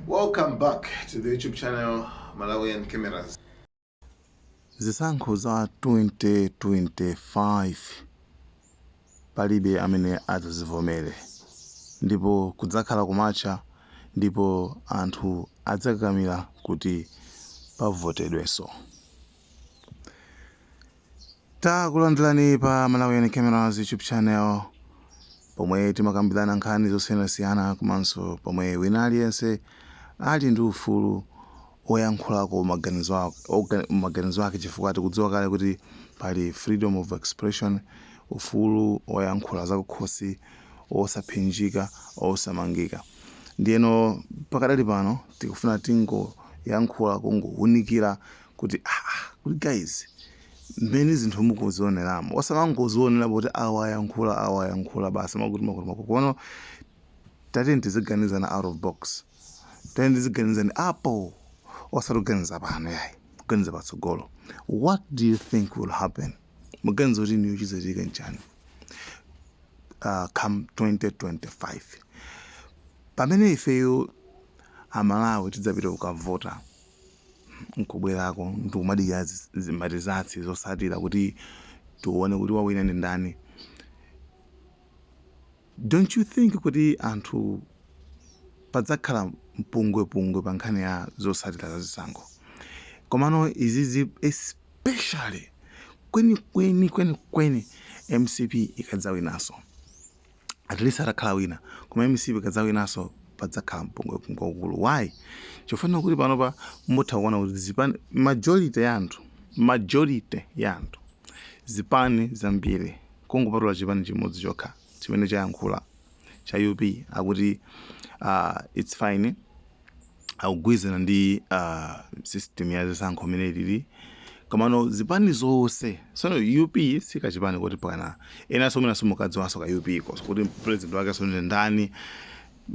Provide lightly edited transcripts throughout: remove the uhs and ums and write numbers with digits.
Welcome back to the YouTube channel Malawian Cameras. Zisankho za 2025 palibe amene adzazivomere, ndipo kudzakhala kumatcha, ndipo anthu adzakakamira kuti pavotedwenso. Takulandirani pa Malawian Cameras YouTube channel, pomwe timakambirana nkhani zosiyanasiyana komanso pomwe wina aliyense ali ndi ufulu oyankhulako maganizo ake, chifukwa tikudziwa kale kuti pali freedom of expression, ufulu oyankhula zakukhosi, osaphinjika, osamangika. Ndiyeno pakadali pano tikufuna tingoyankhula kungowunikira kuti kuti guys, mmene zinthu mukuzioneramo osamangozionera kuti awayankhula basi makuti kono tati tiziganizana out of box, tati tiziganizani apo osatuganiza pano yayi kuganiza patsogolo. What do you think will happen? Muganiza kuti niyo chizachitika nchani come 2025 pamene ifeyo amalawi tidzapita kukavota nkubwerako ndikumadikira zimatizatsi zosatira kuti tione kuti wawina ndi ndani. Don't you think kuti anthu padzakhala mpungwepungwe pa nkhani ya zosatira za zisankho? Komano izizi especially kweni MCP ikadzawinaso, at least atakhala wina, koma MCP ikadzawinaso padzakhala mpungwepungwe ukulu. Why? Chifukwa kuti panopa mutha kuona kuti zipani majority ya anthu zipani zambiri kungopatula chipani chimodzi chokha chimene chayankhula cha UP akuti it's fine, akugwirizana ndi system ya zisankho imene ilili. Komano zipani zonse sono UP sikachipani kuti pakana enaso mwina simukadziwanso ka UP kuti president wake sonde ndani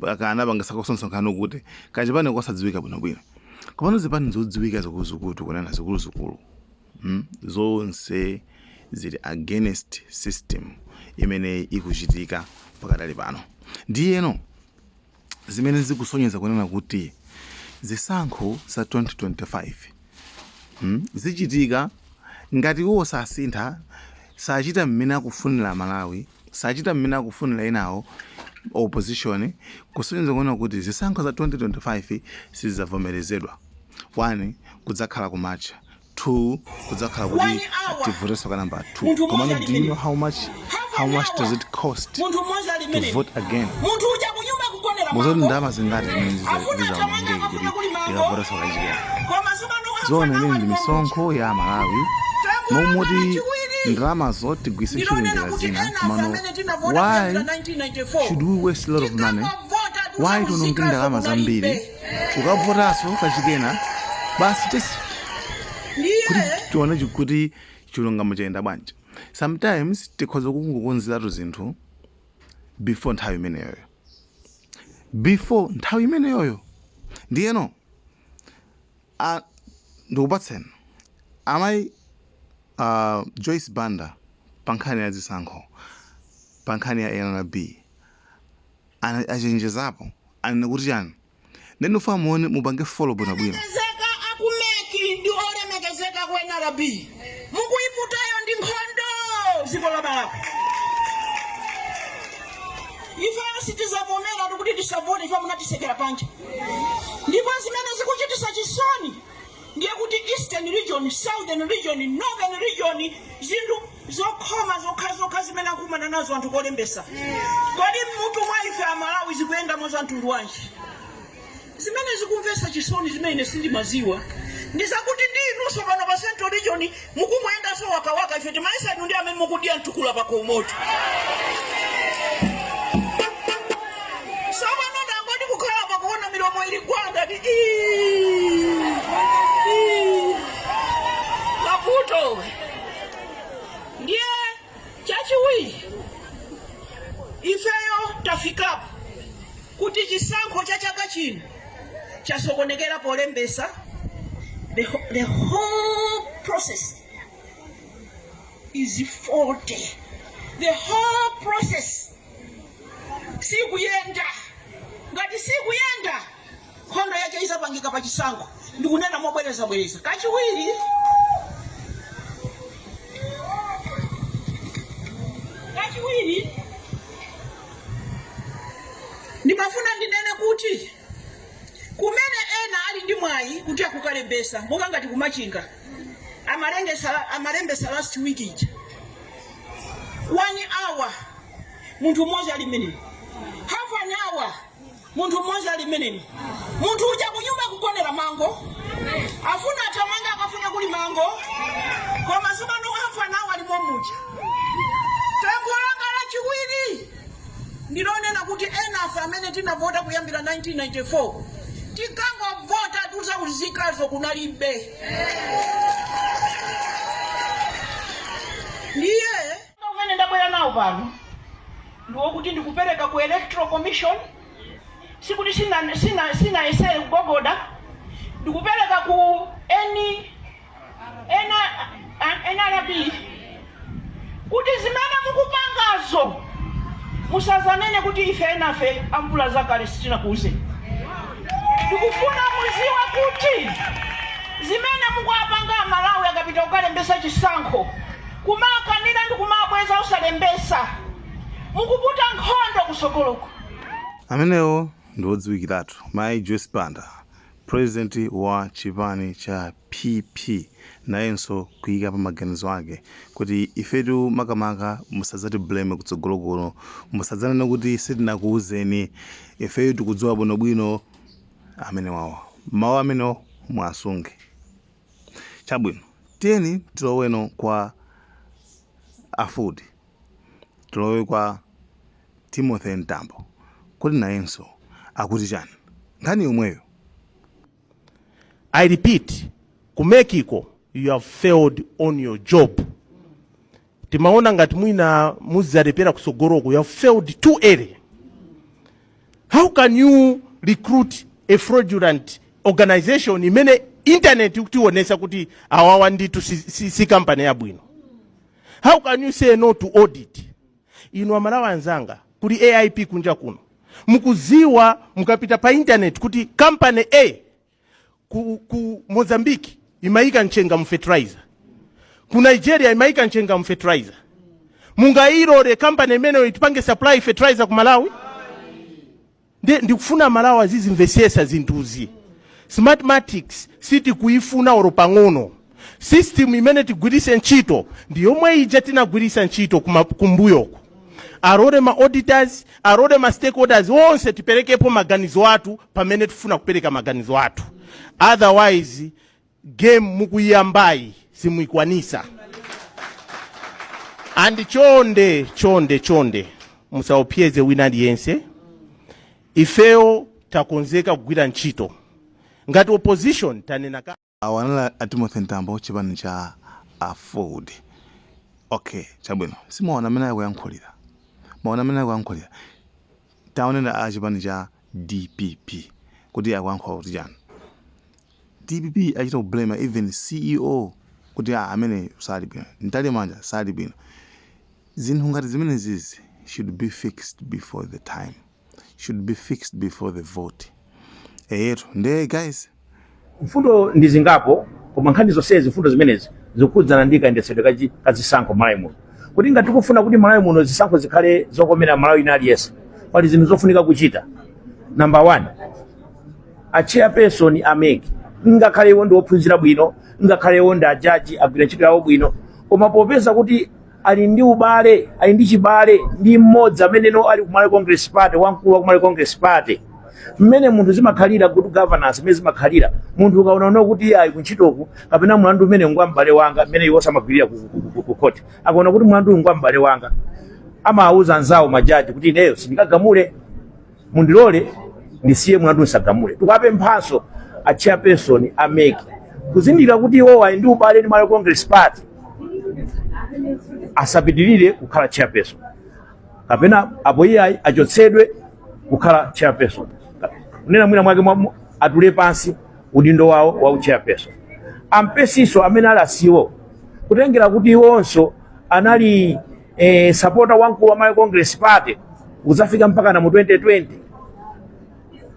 akana bangasakosonsonkano kuti kachipani kosadziwika bwinobwino. Komano zipani zodziwika zikuzukutu kunena zikuluzukulu zonse zili against system imene ikuchitika pakadali pano. Ndiyeno zimene zikusonyeza kunena kuti zisankho za 2025 zichitika ngati wosasintha, sachita mmene akufunira Malawi, sachita mmene akufunira enawo opposition, kusonyeza kunena kuti zisankho za 2025 sizavomerezedwa. 1 kudzakhala kumatcha, 2 kudzakhala kuti tivoteso ka number 2. Komano do you know how much does it cost to vote again? Muzoti ndama zingati zizamungeki kuti ikavoteso kachikena. Zone nini ndi misonkho ya Malawi momoti ndalama zoti gwise njira zina. Komano why should we waste a lot of money? Why tunonge ndalama zambiri ukavotaso kachikena basi kuti tione kuti chilungamo chayenda bwanji? Sometimes tikhoza kungokonzeratu zinthu before nthawi imeneyoyo. Ndiyeno ndikupatseni amayi Joyce Banda pankhani ya zisankho, pankhani ya NRB achenjezapo anene kuti chani ndinofuna muone mupange follow bwinobwino. Akumeki ndi olemekezeka ku NRB mukuyiputayo ndi nkhondo ziko la Malawi. Ife sitizavomera kuti tisavote ife munatisekera panja. Ndipo zimene zikuchitisa chisoni ndiye kuti Eastern region, Southern region, Northern region zinthu zokhoma zokha zimene akumana nazo anthu kolembesa. Kodi mutu mwa ife Malawi zikuyenda moza anthu wanji. Zimene zikumvesa chisoni zimene sindimaziwa ndizakuti ndinunso pano pa Central region mukumwenda so wakawaka ife timaisa ndi amene mukudia ntukula pa komoto. Sama nanda ngoti kukhala pa kuona milomo ili gwanda di lavuto. Ndiye chachiwiri ifeyo tafikapo kuti chisankho cha chaka chino chasokonekera polembesa. The whole process is faulty. The whole process sikuyenda ngati sikuyenda nkhondo ya izapangika pa chisankho ndikunena mobwereza kachiwiri ndimafuna ndinene kuti kumene ena ali ndi mwayi kuti akukalembesa monga ngati kumachinga amalembesa last week ija 1 hour munthu mmodzi ali minini, half an hour munthu mmodzi ali minini. Munthu uja kunyumba kugonera mango afuna atamanga akafuna kuli mango koma zimano half an hour limo muja tengolanga lachiwiri ndilonena kuti ena afa amene tinavota kuyambira 1994 tikangovota tuzikazikazo kunalibe ndiye umene ndabwera nawo pano ndiwokuti ndikupereka ku electoral commission sikuti sina esere kugogoda ndikupereka ku NRB kuti zimene mukupangazo musazanene kuti ife enafe amvula zakale sitinakuze. Ndikufuna muziwe kuti zimene mukwapanga Malawi akapita kukalembesa chisankho kumakanira ndi kumabweza usalembesa mukuputa nkhondo kusogoloko. Amenewo ndiwodziwikiratu Mai Joyce Banda, president wa chipani cha PP, nayenso kuyika pa maganizo ake kuti ifetu makamaka musadzati blame kutsogoloko, musadzanena kuti sitinakuuzeni, ifetu tikudziwa bwinobwino. Amenewawo mawu amenewo mwasunge. Chabwino tiyeni tiloweno kwa afudi, tilowe kwa Timothy Ntambo kuti nayenso akuti chani nkhani yomweyo. I repeat, kumekiko you have failed on your job. Timaona ngati mwina muzarepera kusogoroko, you have failed too early. How can you recruit a fraudulent organization imene internet ukutionesa kuti awawa nditu si company ya bwino? How can you say no to audit? Inu amalawa anzanga kuti AIP kunja kuno mukuziwa mukapita pa internet kuti company A ku Mozambique imaika nchenga mfertilizer, ku Nigeria imaika nchenga mfertilizer, mungairore company imene itipange supply fertilizer ku Malawi? Ndikufuna Malawi azizinvesesa zintuzi. Smartmatics siti kuifuna oro pang'ono. System imene tigwirise ntchito ndiyomwe ija tinagwirisa ntchito kumbuyoko. Arore ma auditors, arore ma stakeholders wonse tiperekepo maganizo atu pamene tufuna kupereka maganizo atu. Otherwise game mukuyambai simuikwanisa. And chonde musaopyeze wina aliyense. Ifeo takonzeka kugwira ntchito ngati opposition tanenaka awanala Timothy Ntambo chipani cha afford. Okay, chabwino simuona mena yakuyankhulira, maona mena yakuyankhulira taonena a chipani cha DPP kuti yakuyankhula kuti chani. DPP achita kublame even CEO kuti amene sali bwino, Ntalemanja sali bwino. Zinthu ngati zimene zizi should be fixed before the time, should be fixed before the vote. Eyetu nde guys, mfundo ndizingapo koma nkhani zonse zifundo zimenezi zikudzana ndika indesedwe kazisankho Malawi muno. Kuti ngati tikufuna kuti Malawi muno zisankho zikhale zokomera Malawi nali yes, pali zinthu zofunika kuchita. Number 1, a chairperson ameke ngakhale wondo ophunzira bwino, ngakhale wondo ajaji agwira ntchito yawo bwino, koma popeza kuti ali ndi ubale, ali ndi chibale ndi mmodzi amene no ali ku Malawi Congress Party, wamkulu wa ku Malawi Congress Party. Mmene munthu zimakhalira good governance, mmene zimakhalira munthu ukaona kuti ayi kuntchitoku kapena mlandu umene ngwa mbale wanga mmene iwo samagwirira ku court, akaona kuti mlandu ngwa mbale wanga amauza anzawo majaji kuti ineyo sindingagamule, mundilole ndisiye mlandu nsagamule. Tukape mphaso a chairperson ameke kuzindikira kuti iwo ali ndi ubale ndi Malawi Congress Party, asapitirire kukhala chairperson kapena apo iye achotsedwe kukhala chairperson. Nena mwina mwake atule pansi udindo wawo wa chairperson. Ampesiso amene ali asiwo kutengera kuti iwonso anali supporter wamkulu wa Malawi Congress Party uzafika mpaka na mu 2020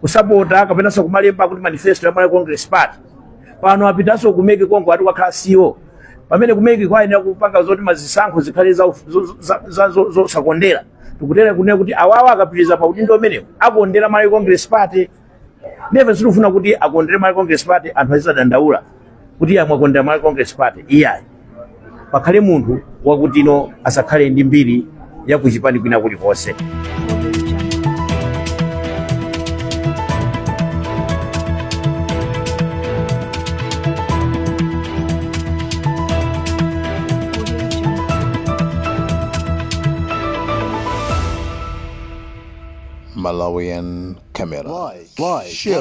kusapota kapenanso kumalemba kuti manifesto ya Malawi Congress Party. Pano apitanso kumeki kongo ati wakhala CEO. Pamene kumeki kwayenera kupanga zoti mazisankho zikhale zosakondera. Tikutera kunena kuti awawa akapitiriza pa udindo umenewu akondera Malawi Congress Party. Never sifuna kuti akondere Malawi Congress Party anthu azidandaula kuti amwakondera Malawi Congress Party. Iyayi. Pakhale munthu wakuti ino asakhale ndi mbiri ya kuchipani kwina kulikonse. Malawian Camera. Like, share,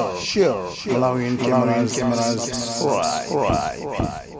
Malawian Cameras, right.